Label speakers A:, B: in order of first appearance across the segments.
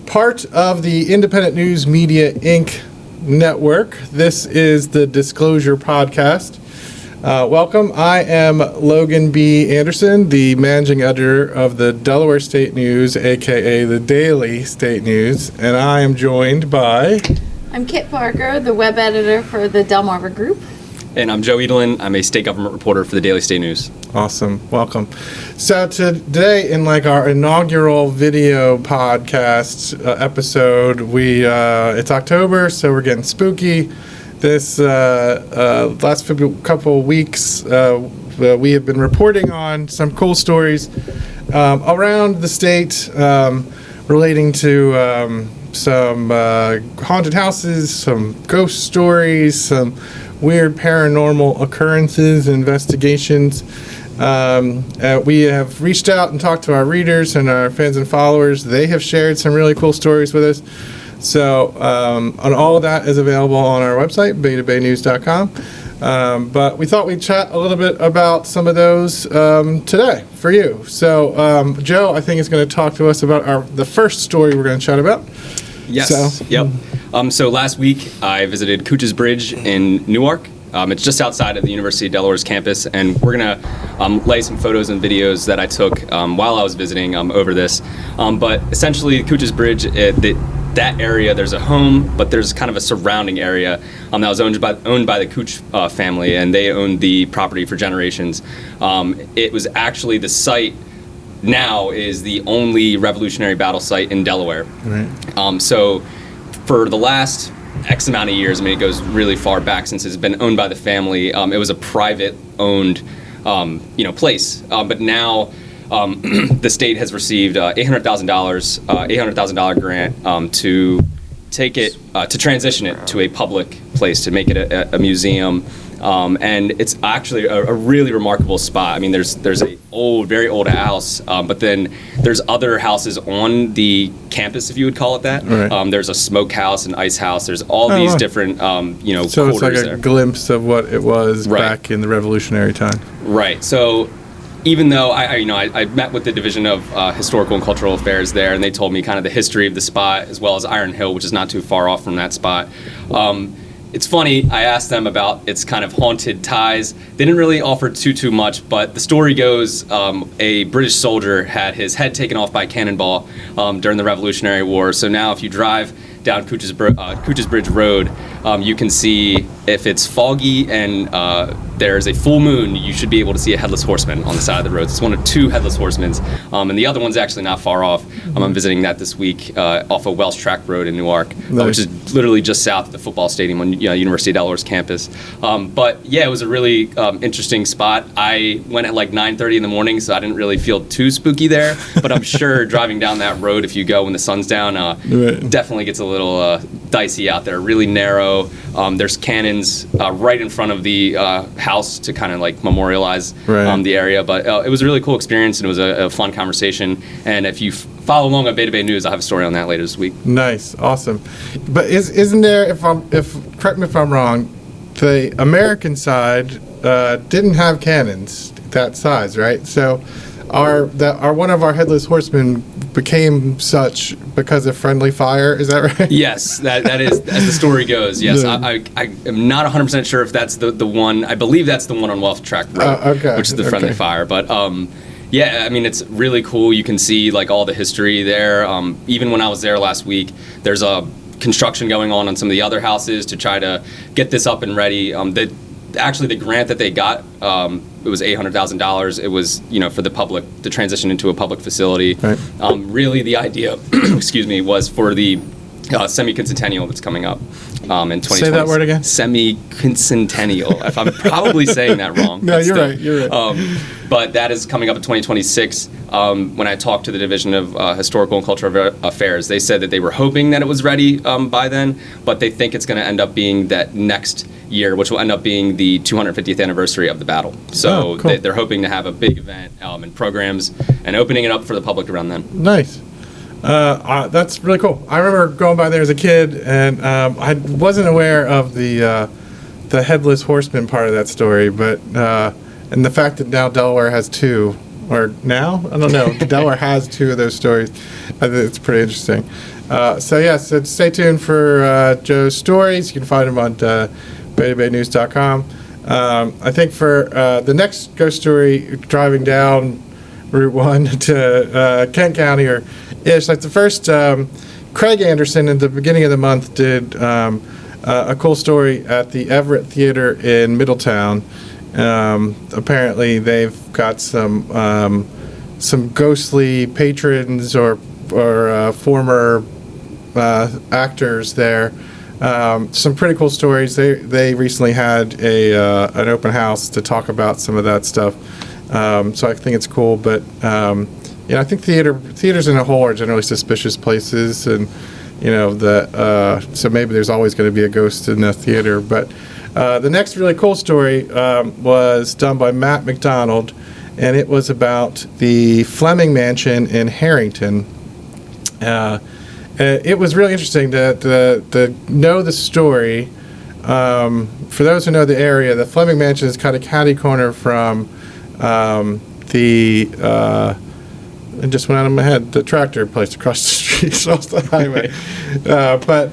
A: part of the Independent News Media Inc. network. This is the Disclosure Podcast. Welcome. I am Logan B. Anderson, the managing editor of the Delaware State News, aka the Daily State News, and I am joined by...
B: I'm Kitt Parker, the web editor for the Delmarva Group.
C: And I'm Joe Edelen. I'm a state government reporter for the Daily State News.
A: Awesome. Welcome. So today, in our inaugural video podcast episode, it's October, so we're getting spooky. This last couple of weeks, we have been reporting on some cool stories around the state relating to some haunted houses, some ghost stories, some weird paranormal occurrences, investigations. We have reached out and talked to our readers and our fans and followers. They have shared some really cool stories with us. So, and all of that is available on our website, betabaynews.com. But we thought we'd chat a little bit about some of those today for you. So, Joe, I think is going to talk to us about the first story we're going to chat about.
C: Yes. Yep. So last week I visited Chooch's Bridge in Newark. It's just outside of the University of Delaware's campus, and we're going to lay some photos and videos that I took while I was visiting over this. But essentially, Chooch's Bridge, that area, there's a home, but there's kind of a surrounding area that was owned by the Chooch family, and they owned the property for generations. It was actually the site now is the only Revolutionary battle site in Delaware.
A: Right.
C: So for the last X amount of years, I mean, it goes really far back since it's been owned by the family. It was a private-owned, place. But now the state has received $800,000 grant to take it to transition it to a public place, to make it a museum. And it's actually a really remarkable spot. I mean, there's a very old house, but then there's other houses on the campus, if you would call it that.
A: Right.
C: There's a smokehouse, an ice house. There's all these different,
A: So it's like
C: quarters
A: a
C: there.
A: glimpse of what it was
C: Right.
A: back in the Revolutionary time.
C: Right. So even though I met with the Division of Historical and Cultural Affairs there, and they told me kind of the history of the spot, as well as Iron Hill, which is not too far off from that spot. It's funny, I asked them about its kind of haunted ties. They didn't really offer too much, but the story goes a British soldier had his head taken off by a cannonball during the Revolutionary War. So now if you drive down Chooch's Bridge Road, you can see if it's foggy and there's a full moon, you should be able to see a headless horseman on the side of the road. It's one of two headless horsemen, and the other one's actually not far off. I'm visiting that this week off of Welsh Track Road in Newark, which is literally just south of the football stadium on University of Delaware's campus. But yeah, it was a really interesting spot. I went at like 9:30 in the morning, so I didn't really feel too spooky there. But I'm sure driving down that road, if you go when the sun's down, definitely gets a little dicey out there. Really narrow. There's cannons right in front of the house to kind of like memorialize the area. But it was a really cool experience, and it was a fun conversation. And if you follow along on Beta Bay News, I'll have a story on that later this week.
A: Nice, awesome. But isn't there? Correct me if I'm wrong, the American side didn't have cannons that size, right? So one of our headless horsemen became such because of friendly fire. Is that right? Yes,
C: that is as the story goes. Yes, I am not 100% sure if that's the one. I believe that's the one on Welsh Track Road, which is the friendly fire. But yeah, I mean, it's really cool. You can see like all the history there. Even when I was there last week, there's a construction going on some of the other houses to try to get this up and ready. Actually, the grant that they got, it was $800,000. It was, for the public to transition into a public facility.
A: Right.
C: Really, the idea, was for the semi-quincentennial that's coming up in 2020.
A: Say that word again.
C: Semi-quincentennial. If I'm probably saying that wrong.
A: No, you're right. You're right.
C: But that is coming up in 2026. When I talked to the Division of Historical and Cultural Affairs, they said that they were hoping that it was ready by then, but they think it's going to end up being that next year, which will end up being the 250th anniversary of the battle. So
A: cool.
C: They're hoping to have a big event and programs and opening it up for the public around then.
A: Nice. That's really cool. I remember going by there as a kid, and I wasn't aware of the headless horseman part of that story, but and the fact that now Delaware has two or now. I don't know. Delaware has 2 of those stories. I think it's pretty interesting. So stay tuned for Joe's stories. You can find them on BayToBayNews.com. I think for the next ghost story, driving down Route 1 to Kent County, or ish, like the first, Craig Anderson at the beginning of the month did a cool story at the Everett Theater in Middletown. Apparently they've got some ghostly patrons or former actors there. Some pretty cool stories. They recently had an open house to talk about some of that stuff. So I think it's cool. But I think theaters in a whole are generally suspicious places, and so maybe there's always going to be a ghost in the theater. But the next really cool story was done by Matt McDonald, and it was about the Flemming Mansion in Harrington. It was really interesting to know the story. For those who know the area, the Flemming Mansion is kind of catty corner from it just went out of my head, the tractor place across the street off the highway. But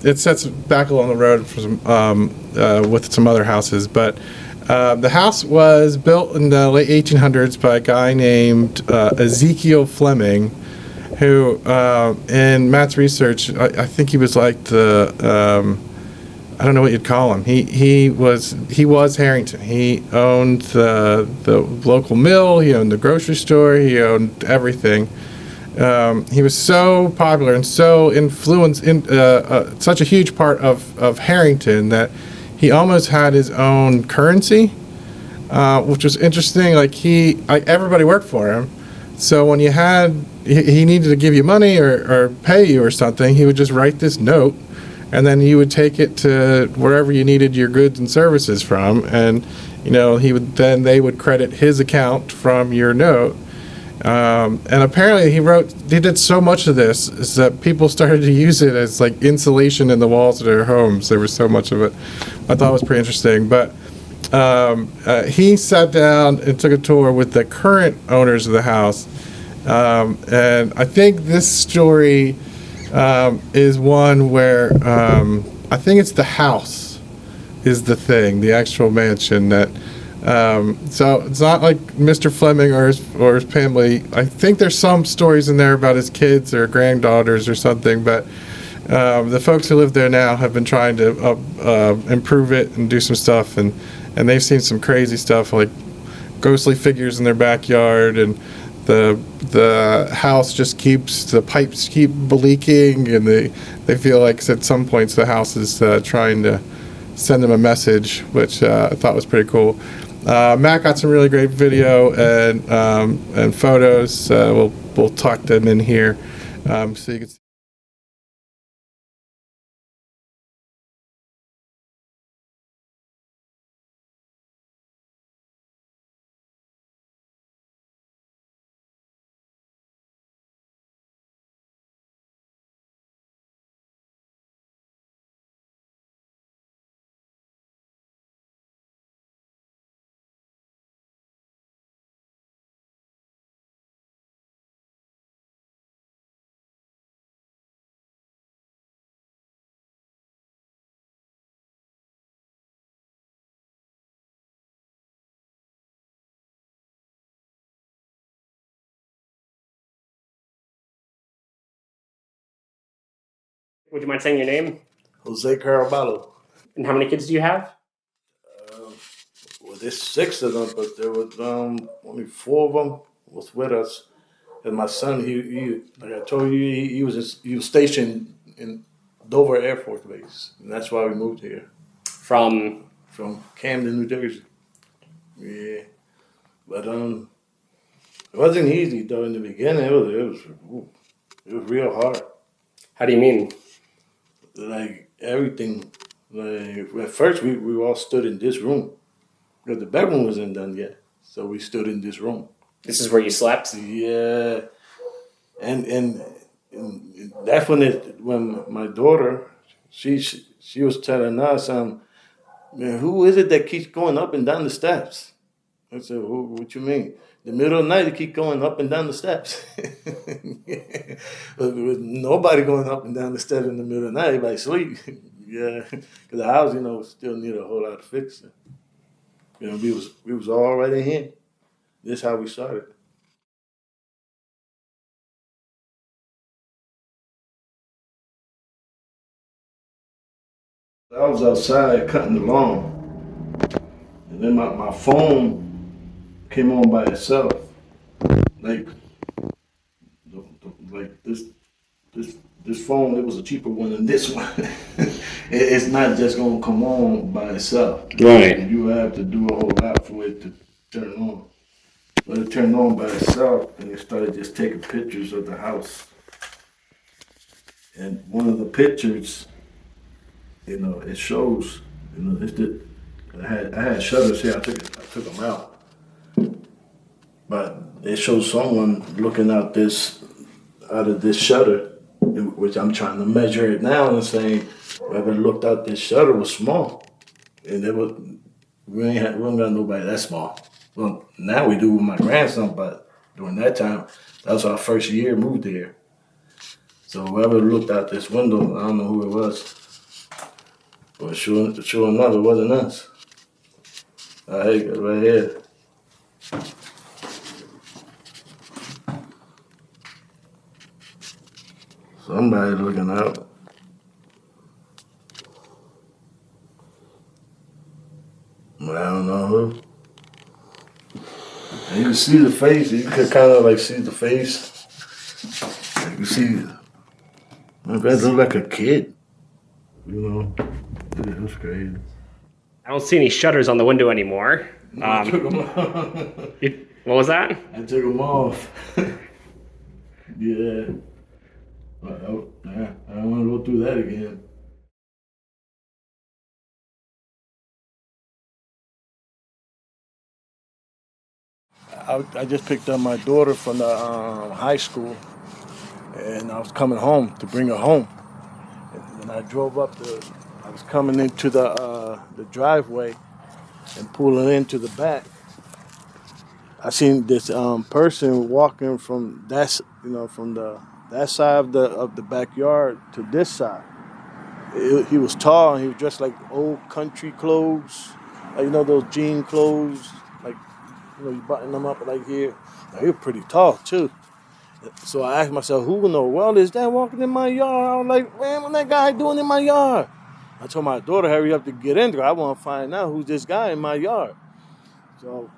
A: it sets back along the road with some other houses. But the house was built in the late 1800s by a guy named Ezekiel Flemming, who, in Matt's research, I think he was like I don't know what you'd call him. He was Harrington. He owned the local mill. He owned the grocery store. He owned everything. He was so popular and so influenced in such a huge part of Harrington that he almost had his own currency, which was interesting. Everybody worked for him. So when he needed to give you money or pay you or something, he would just write this note, and then you would take it to wherever you needed your goods and services from, and they would credit his account from your note. And apparently he did so much of this is that people started to use it as like insulation in the walls of their homes. There was so much of it. I thought it was pretty interesting. But he sat down and took a tour with the current owners of the house. And I think this story is one where I think it's the house is the thing, the actual mansion that. So it's not like Mr. Flemming or his family. I think there's some stories in there about his kids or granddaughters or something, but the folks who live there now have been trying to improve it and do some stuff, and they've seen some crazy stuff like ghostly figures in their backyard, and the house just the pipes keep leaking, and they feel like at some points the house is trying to send them a message, which I thought was pretty cool. Matt got some really great video and photos. We'll tuck them in here so you can see.
D: Would you mind saying your name?
E: Jose Caraballo.
D: And how many kids do you have?
E: Well, there's 6 of them, but there was only 4 of them was with us. And my son, he like I told you, he was stationed in Dover Air Force Base, and that's why we moved here
D: From
E: Camden, New Jersey. Yeah, but it wasn't easy though in the beginning. It was real hard.
D: How do you mean?
E: Like everything. Like at first we all stood in this room because the bedroom wasn't done yet, so we stood in this room.
D: This is where you slept?
E: Yeah, and that's when my daughter she was telling us, man, who is it that keeps going up and down the steps? I said, what you mean? the middle of the night, they keep going up and down the steps. With nobody going up and down the steps in the middle of the night, everybody sleep. Yeah, because the house, still need a whole lot of fixing. We was all right in here. This is how we started. I was outside cutting the lawn, and then my phone came on by itself. Like this phone, it was a cheaper one than this one. It's not just gonna come on by itself.
D: Right.
E: You have to do a whole lot for it to turn on. But it turned on by itself, and it started just taking pictures of the house. And one of the pictures, it shows, I had shutters here. I took them out, but it shows someone looking out of this shutter, which I'm trying to measure it now and saying, whoever looked out this shutter was small, and we don't got nobody that small. Well, now we do with my grandson, but during that time, that was our first year moved here. So whoever looked out this window, I don't know who it was. But sure enough, it wasn't us. Hey, right here. Somebody looking out. But I don't know who. And you can see the face. You could kind of see the face. You can see. My God, look like a kid. It was crazy.
D: I don't see any shutters on the window anymore.
E: I took them off.
D: What was that?
E: I took them off. Yeah. But I don't want to go through that again. I just picked up my daughter from the high school, and I was coming home to bring her home. And when I drove up I was coming into the driveway and pulling into the back. I seen this person walking from that side of the backyard to this side. He was tall, and he was dressed like old country clothes, like those jean clothes, like you button them up like here. Now, he was pretty tall too. So I asked myself, who in the world is that walking in my yard? I was like, man, what that guy doing in my yard? I told my daughter, hurry up to get in there. I want to find out who's this guy in my yard. So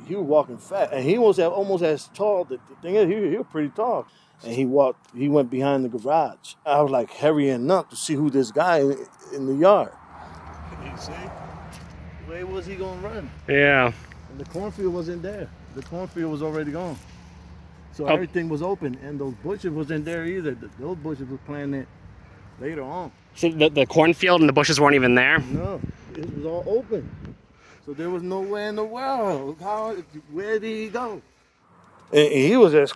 E: he was walking fast, and he was almost as tall. The thing is, he was pretty tall. And he went behind the garage. I was like hurrying up to see who this guy in the yard. You see? Where was he going to run?
D: Yeah.
E: And the cornfield wasn't there. The cornfield was already gone. So everything was open, and those bushes wasn't there either. Those bushes were planted later on.
D: So the cornfield and the bushes weren't even there?
E: No, it was all open. So there was nowhere in the world. Where did he go? And he was just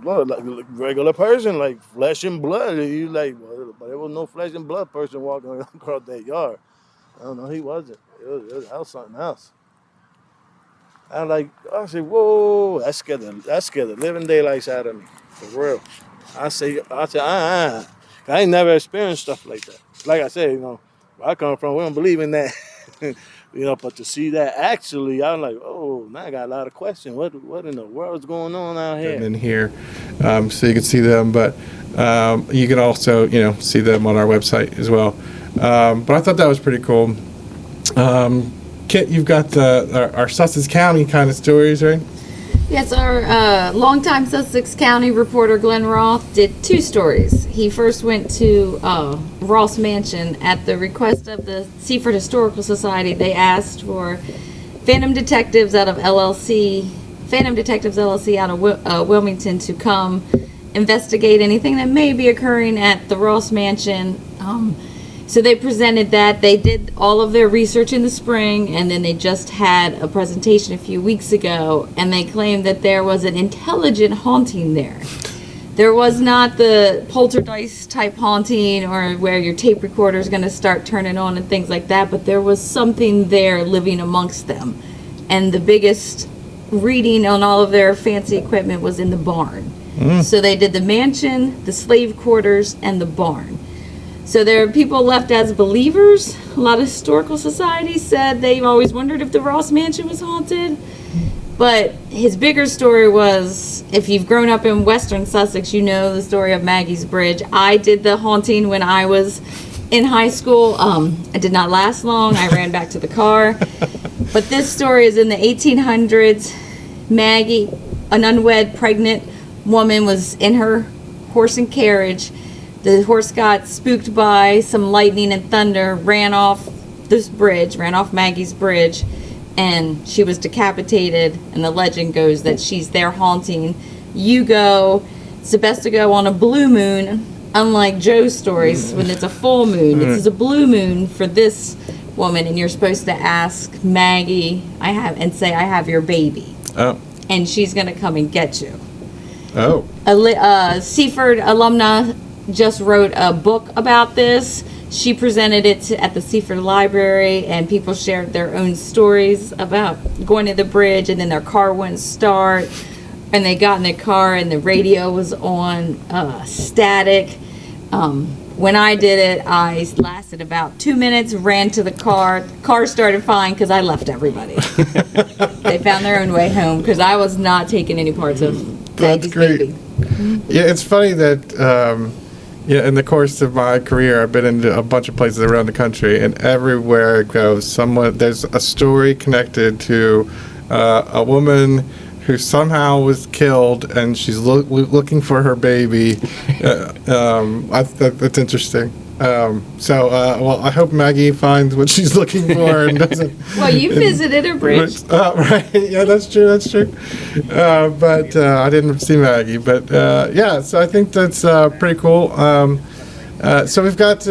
E: like a regular person, like flesh and blood. He was but there was no flesh and blood person walking across that yard. I don't know, he wasn't. That was something else. I said, whoa, that scared the living daylights out of me, for real. I said, I ain't never experienced stuff like that. Like I said, where I come from, we don't believe in that. But to see that actually, I'm like, oh, now I got a lot of questions. What in the world is going on out here?
A: In here, so you can see them, but you can also, see them on our website as well. But I thought that was pretty cool. Kitt, you've got our Sussex County kind of stories, right?
B: Yes, our longtime Sussex County reporter Glenn Roth did 2 stories. He first went to Ross Mansion at the request of the Seaford Historical Society. They asked for Phantom Detectives out of LLC out of Wilmington to come investigate anything that may be occurring at the Ross Mansion. So they presented that. They did all of their research in the spring, and then they just had a presentation a few weeks ago, and they claimed that there was an intelligent haunting there. There was not the poltergeist type haunting or where your tape recorder is going to start turning on and things like that, but there was something there living amongst them. And the biggest reading on all of their fancy equipment was in the barn. So they did the mansion, the slave quarters, and the barn. So there are people left as believers. A lot of historical societies said they've always wondered if the Ross Mansion was haunted. But his bigger story was, if you've grown up in Western Sussex, you know the story of Maggies Bridge. I did the haunting when I was in high school. It did not last long. I ran back to the car. But this story is in the 1800s. Maggie, an unwed pregnant woman, was in her horse and carriage. The horse got spooked by some lightning and thunder, ran off this bridge, ran off Maggie's Bridge, and she was decapitated. And the legend goes that she's there haunting. It's the best to go on a blue moon, unlike Joe's stories when it's a full moon. This is a blue moon for this woman, and you're supposed to ask Maggie, I have your baby.
A: Oh.
B: And she's going to come and get you.
A: Oh.
B: Seaford alumna just wrote a book about this. She presented it at the Seaford Library, and people shared their own stories about going to the bridge, and then their car wouldn't start, and they got in the car and the radio was on static. When I did it, I lasted about 2 minutes, ran to the car. Car started fine because I left everybody. They found their own way home because I was not taking any parts of
A: That's
B: Maggie's
A: great.
B: baby.
A: Yeah, it's funny that in the course of my career, I've been into a bunch of places around the country, and everywhere it goes, there's a story connected to a woman who somehow was killed, and she's looking for her baby. That's interesting. Well, I hope Maggie finds what she's looking for and doesn't.
B: Well, you visited a bridge.
A: Right. Yeah, that's true. But I didn't see Maggie. But so I think that's pretty cool. So we've got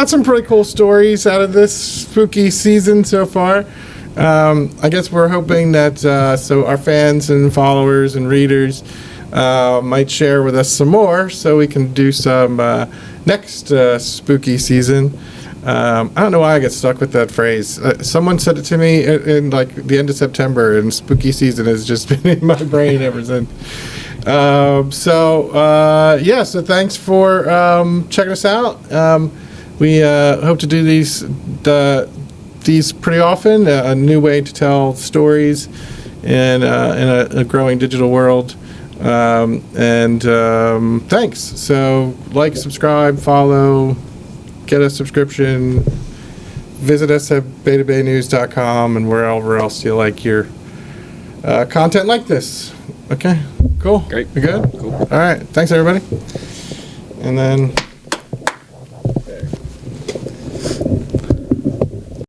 A: some pretty cool stories out of this spooky season so far. I guess we're hoping that so our fans and followers and readers might share with us some more, so we can do some next spooky season. I don't know why I get stuck with that phrase. Someone said it to me in like the end of September, and spooky season has just been in my brain ever since. So thanks for checking us out. We hope to do these pretty often, a new way to tell stories in a growing digital world. Thanks. So subscribe, follow, get a subscription, visit us at betabaynews.com and wherever else you like your content like this. Okay, cool.
C: Great.
A: We good?
C: Cool.
A: All right. Thanks, everybody. And then